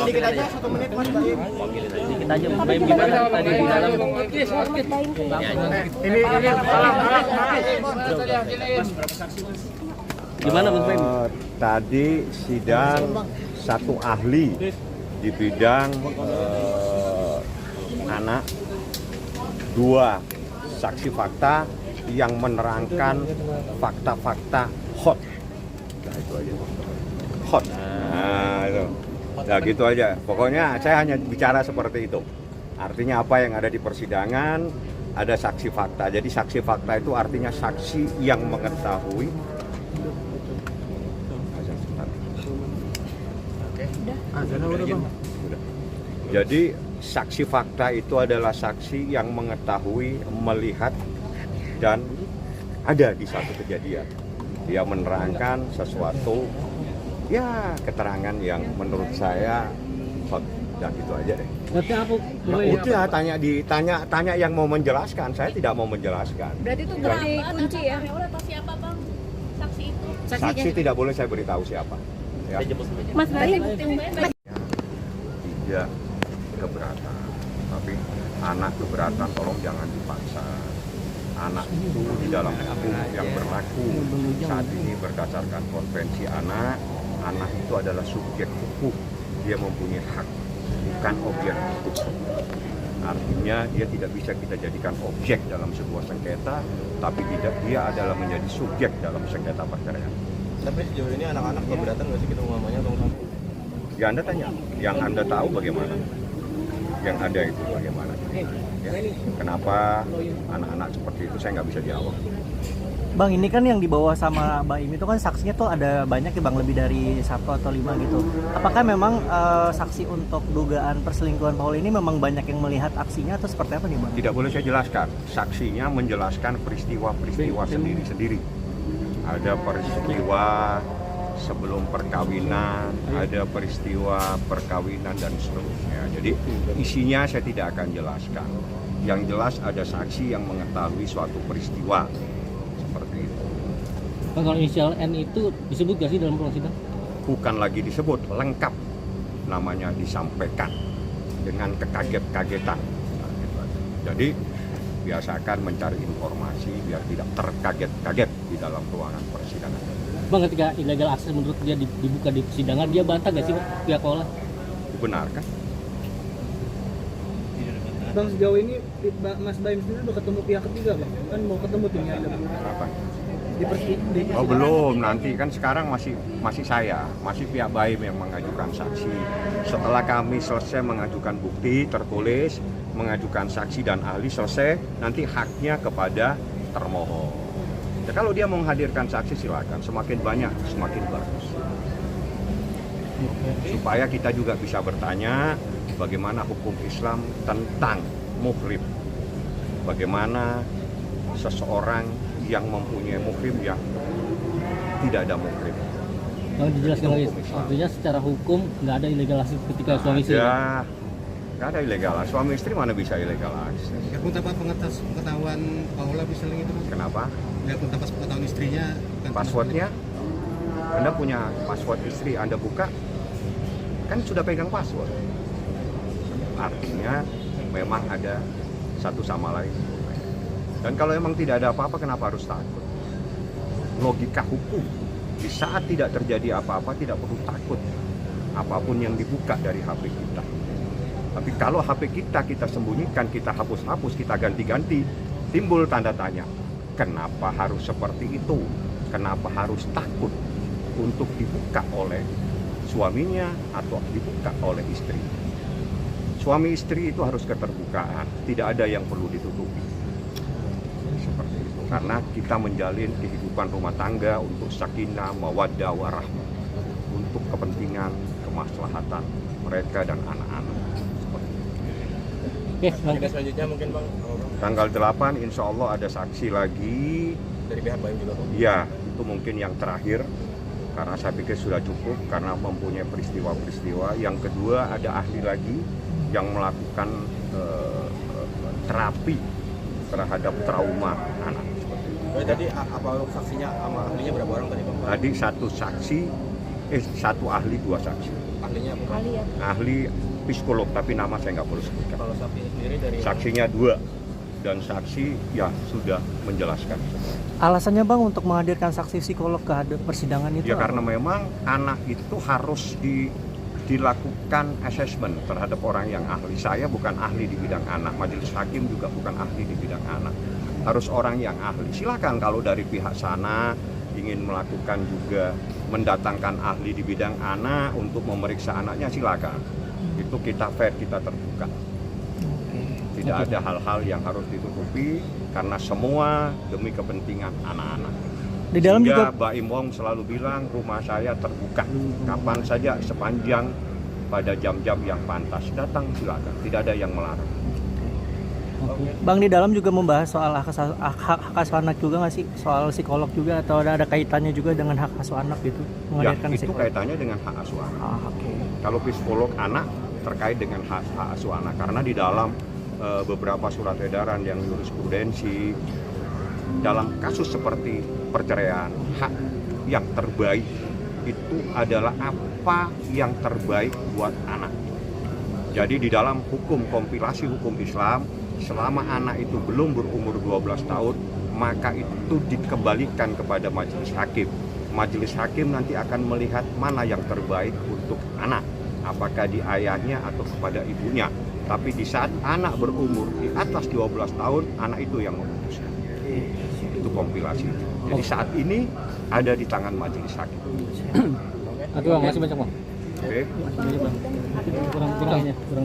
Dikit aja, 1 menit Mas Baim. Dikit aja, Baim gimana tadi di dalam? Ini salam. Gimana Mas Baim? Tadi sidang satu ahli di bidang anak, 2 saksi fakta yang menerangkan fakta-fakta hot. Nah itu aja. Hot. Nah itu. Ya gitu aja. Pokoknya saya hanya bicara seperti itu. Artinya apa yang ada di persidangan, ada saksi fakta. Jadi saksi fakta itu artinya saksi yang mengetahui. Jadi saksi fakta itu adalah saksi yang mengetahui, melihat, dan ada di satu kejadian. Dia menerangkan sesuatu, ya keterangan yang menurut saya hot. Dan gitu aja deh. Berarti apa? Udah tanya yang mau menjelaskan. Saya tidak mau menjelaskan. Berarti itu berarti kunci ya? Siapa bang? Saksi itu? Saksi tidak boleh saya beritahu siapa. Ya. Mas Baim. Tidak keberatan, tapi anak keberatan tolong jangan dipaksa. Anak itu di dalam hukum yang berlaku saat ini berdasarkan konvensi anak itu adalah subjek hukum, dia mempunyai hak, bukan objek hukum. Artinya dia tidak bisa kita jadikan objek dalam sebuah sengketa, tapi dia adalah menjadi subjek dalam sengketa perceraian. Tapi sejauh ini anak-anak keberatan nggak sih kita mamanya atau kamu? Ya Anda tanya, yang Anda tahu bagaimana? Yang ada itu bagaimana? Ya. Kenapa anak-anak seperti itu saya nggak bisa jawab. Bang, ini kan yang dibawa sama Baim itu kan saksinya tuh ada banyak ya Bang, lebih dari 1 atau 5 gitu. Apakah memang saksi untuk dugaan perselingkuhan Paul ini memang banyak yang melihat aksinya atau seperti apa nih Bang? Tidak boleh saya jelaskan. Saksinya menjelaskan peristiwa-peristiwa sendiri-sendiri. Ada peristiwa sebelum perkawinan, ada peristiwa perkawinan dan seterusnya. Jadi isinya saya tidak akan jelaskan. Yang jelas ada saksi yang mengetahui suatu peristiwa seperti itu. Bang, kalau inisial N itu disebut gak sih dalam ruang sidang? Bukan lagi disebut, lengkap namanya disampaikan dengan kekaget-kagetan. Nah, gitu aja. Jadi biasakan mencari informasi biar tidak terkaget-kaget di dalam ruangan persidangan. Bang, ketika illegal access menurut dia dibuka di persidangan, dia bantah gak sih Bang, pihak Paula? Dibenarkan? Bang, sejauh ini Mas Baim sendiri udah ketemu pihak ketiga Bang? Kan mau ketemu tim ya? Apa? di Oh belum, nanti kan sekarang masih saya, masih pihak Baim yang mengajukan saksi. Setelah kami selesai mengajukan bukti tertulis, mengajukan saksi dan ahli selesai, nanti haknya kepada termohon. Ya, kalau dia menghadirkan saksi silakan, semakin banyak semakin bagus. Supaya kita juga bisa bertanya bagaimana hukum Islam tentang muhrim. Bagaimana seseorang yang mempunyai muhrim yang tidak ada muhrim. Bang, dijelaskan lagi, artinya secara hukum nggak ada illegal access ketika suami istri? Ya, nggak ada illegal. Suami istri mana bisa illegal access? Ya pun tanpa pengetahuan Paula bisa itu. Kenapa? Ya pun tanpa pengetahuan istrinya. Passwordnya? Anda punya password istri, Anda buka, kan sudah pegang password. Artinya memang ada satu sama lain. Dan kalau memang tidak ada apa-apa, kenapa harus takut? Logika hukum, di saat tidak terjadi apa-apa, tidak perlu takut apapun yang dibuka dari HP kita. Tapi kalau HP kita sembunyikan, kita hapus-hapus, kita ganti-ganti, timbul tanda tanya. Kenapa harus seperti itu? Kenapa harus takut untuk dibuka oleh suaminya atau dibuka oleh istri? Suami istri itu harus keterbukaan, tidak ada yang perlu ditutupi. Seperti itu. Karena kita menjalin kehidupan rumah tangga untuk sakinah, mawaddah, warahmah, untuk kepentingan, kemaslahatan mereka dan anak-anak. Oke, Selanjutnya mungkin Bang, tanggal 8 insya Allah ada saksi lagi. dari pihak Baim juga Bang. Ya, itu mungkin yang terakhir. Karena saya pikir sudah cukup, karena mempunyai peristiwa-peristiwa. Yang kedua ada ahli lagi yang melakukan terapi terhadap trauma anak. Tadi apa saksinya sama ahlinya berapa orang tadi Bang? Tadi satu ahli, 2 saksi. Ahlinya apa Bang? Kali ya. Ahli psikolog, tapi nama saya nggak perlu sebutkan. Kalau saksi sendiri dari Saksinya 2 dan saksi ya sudah menjelaskan. Alasannya Bang untuk menghadirkan saksi psikolog ke persidangan itu? Ya karena apa? memang anak itu harus dilakukan assessment terhadap orang yang ahli. Saya bukan ahli di bidang anak, majelis hakim juga bukan ahli di bidang anak. Harus orang yang ahli. Silakan kalau dari pihak sana ingin melakukan juga mendatangkan ahli di bidang anak untuk memeriksa anaknya, silakan. Itu kita fair, kita terbuka. Tidak ada hal-hal yang harus ditutupi karena semua demi kepentingan anak-anak. Di dalam Sehingga juga Mbak Imong selalu bilang rumah saya terbuka. Kapan saja sepanjang pada jam-jam yang pantas datang silakan. Tidak ada yang melarang. Bang, di dalam juga membahas soal hak asuh anak juga nggak sih? Soal psikolog juga atau ada kaitannya juga dengan hak asuh anak gitu? Ya, Menghadirkan itu psikolog. kaitannya dengan hak asuh anak. Oke. Kalau psikolog anak terkait dengan hak asuh anak karena di dalam beberapa surat edaran yang jurisprudensi dalam kasus seperti perceraian, hak yang terbaik itu adalah apa yang terbaik buat anak. Jadi di dalam hukum kompilasi hukum Islam, selama anak itu belum berumur 12 tahun, maka itu dikembalikan kepada majelis hakim. Majelis hakim nanti akan melihat mana yang terbaik untuk anak, apakah di ayahnya atau kepada ibunya. Tapi di saat anak berumur di atas 12 tahun, anak itu yang memutuskan. Itu kompilasi. Jadi saat ini ada di tangan majelis hakim. Aduh, masih banyak Bang. Oke. Kurang